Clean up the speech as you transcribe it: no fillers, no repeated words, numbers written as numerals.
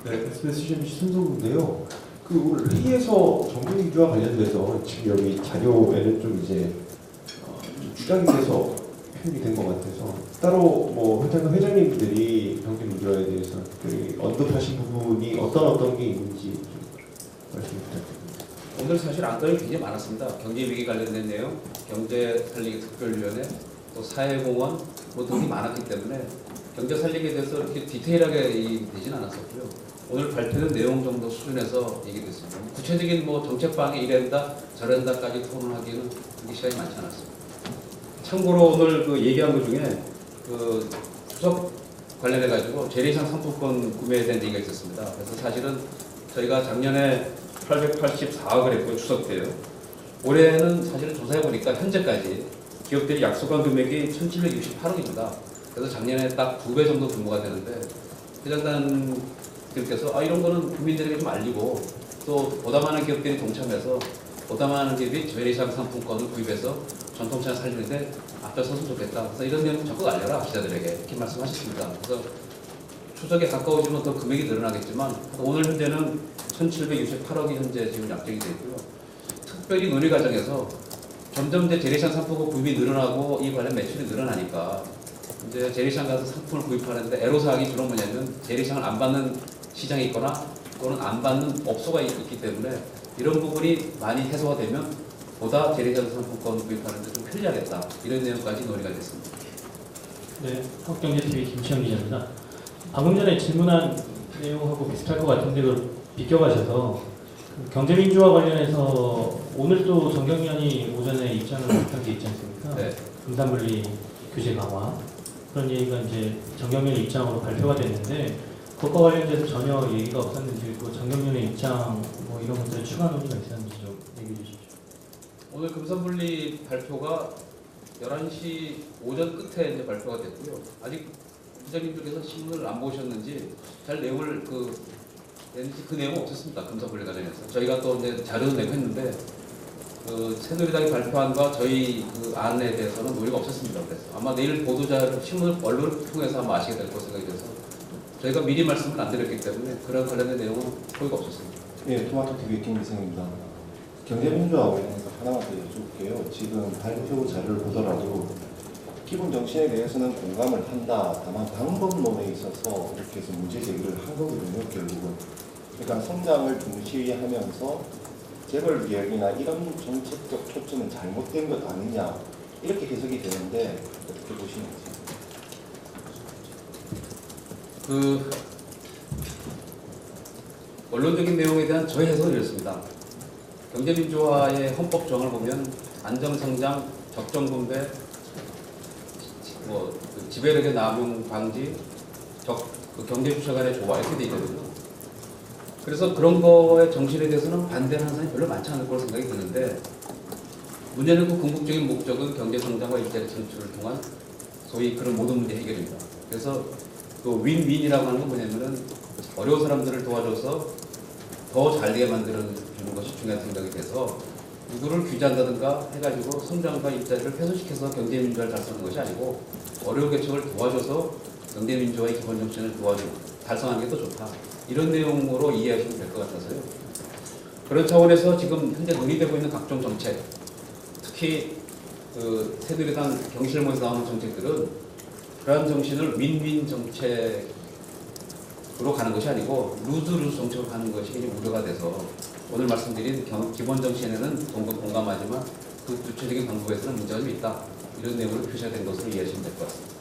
네, SBS CNBC 손석구인데요. 그 오늘 회의에서 정부위기와 관련돼서 지금 여기 자료에는 좀 이제 좀 추락이 돼서 표현이 된 것 같아서 따로 뭐 회장님들이 경제민주화에 대해서 특별히 언급하신 부분이 어떤 게 있는지 좀 말씀 부탁드립니다. 오늘 사실 안건이 굉장히 많았습니다. 경제위기 관련된 내용, 경제살리기 특별위원회, 또 사회공헌 뭐 등이 많았기 때문에 경제살리기에 대해서 이렇게 디테일하게 얘기되진 않았었고요. 오늘 발표된 내용 정도 수준에서 얘기됐습니다. 구체적인 뭐 정책방에 이랜다 저랜다까지 토론하기는 그렇게 시간이 많지 않았습니다. 참고로 오늘 그 얘기한 것 중에 그 추석 관련해 가지고 재래시장 상품권 구매에 대한 얘기가 있었습니다. 그래서 사실은 저희가 작년에 884억을 했고요. 추석 때요. 올해는 사실 조사해 보니까 현재까지 기업들이 약속한 금액이 1768억입니다. 그래서 작년에 딱 2배 정도 규모가 되는데 회장단들께서 이런 거는 국민들에게 좀 알리고 또 보다 많은 기업들이 동참해서 보다 많은 기업이 재래시장 상품권을 구입해서 전통시장 살리는데 앞장서면 좋겠다. 그래서 이런 내용 적극 알려라 기자들에게 이렇게 말씀하셨습니다. 그래서 추석에 가까워지면 더 금액이 늘어나겠지만 오늘 현재는 1768억이 현재 지금 약정이 되어 있고요. 특별히 논의 과정에서 점점 이제 재래시장 상품권 구입이 늘어나고 이 관련 매출이 늘어나니까 이제 재래시장 가서 상품을 구입하는데 애로사항이 주로 뭐냐면 재래시장을 안 받는 시장이 있거나 또는 안 받는 업소가 있기 때문에 이런 부분이 많이 해소가 되면 보다 재래시장 상품권 구입하는데 좀 편리하겠다. 이런 내용까지 논의가 됐습니다. 네, 한국경제TV 김치영 기자입니다. 방금 전에 질문한 내용하고 비슷할 것 같은데 그걸 비껴가셔서 경제민주화 관련해서 오늘 또 정경련이 오전에 입장을 발표한 게 있지 않습니까? 네. 금산분리 규제 강화 그런 얘기가 이제 정경련의 입장으로 발표가 됐는데 그것과 관련돼서 전혀 얘기가 없었는지 그 정경련의 입장 뭐 이런 것들에 추가 논의가 있었는지 좀 얘기해 주십시오. 오늘 금산분리 발표가 11시 오전 끝에 이제 발표가 됐고요. 아직 기자님들께서 신문을 안 보셨는지 잘 내용을 그 내용은 없었습니다. 금산분리 관련해서 저희가 또 이제 자료도 내고 했는데 그 새누리당이 발표한 바 저희 그 안에 대해서는 논의가 없었습니다. 그래서 아마 내일 보도자 신문 언론을 통해서 아마 아시게 될 것으로 생각이 돼서 저희가 미리 말씀을 안 드렸기 때문에 그런 관련된 내용은 소유가 없었습니다. 네, 토마토TV 김미성입니다. 경제민주화 관련해서 하나만 더 여쭤볼게요. 지금 발표 자료를 보더라도 기본 정신에 대해서는 공감을 한다. 다만 방법론에 있어서 이렇게 해서 문제 제기를 한 거거든요. 결국은. 그러니까 성장을 중시하면서 재벌 개혁이나 이런 정책적 초점은 잘못된 것 아니냐 이렇게 해석이 되는데 어떻게 보시는지. 그 원론적인 내용에 대한 저희 해석은 이렇습니다. 경제민주화의 헌법 조항을 보면 안정성장, 적정분배, 그 지배력의 남용 방지, 그 경제주체 간의 조화 이렇게 돼 있거든요. 그래서 그런 거의 정신에 대해서는 반대하는 사람이 별로 많지 않을 거로 생각이 드는데 문제는 그 궁극적인 목적은 경제성장과 일자리 창출을 통한 소위 그런 모든 문제 해결입니다. 그래서 그 윈윈이라고 하는 건 뭐냐면은 어려운 사람들을 도와줘서 더 잘되게 만드는 것이 중요한 생각이 돼서 누구를 규제한다든가 해가지고 성장과 일자리를 훼손시켜서 경제민주화를 달성하는 것이 아니고 어려운 계층을 도와줘서 경제민주화의 기본 정신을 도와주고 달성하는 게 더 좋다. 이런 내용으로 이해하시면 될 것 같아서요. 그런 차원에서 지금 현재 논의되고 있는 각종 정책, 특히 그 새누리당 경실모에서 나오는 정책들은 그러한 정신을 윈윈 정책으로 가는 것이 아니고 루즈 정책으로 가는 것이 굉장히 우려가 돼서 오늘 말씀드린 기본 정신에는 공감하지만 그 구체적인 방법에서는 문제가 좀 있다. 이런 내용으로 표시가 된 것으로 이해하시면 될 것 같습니다.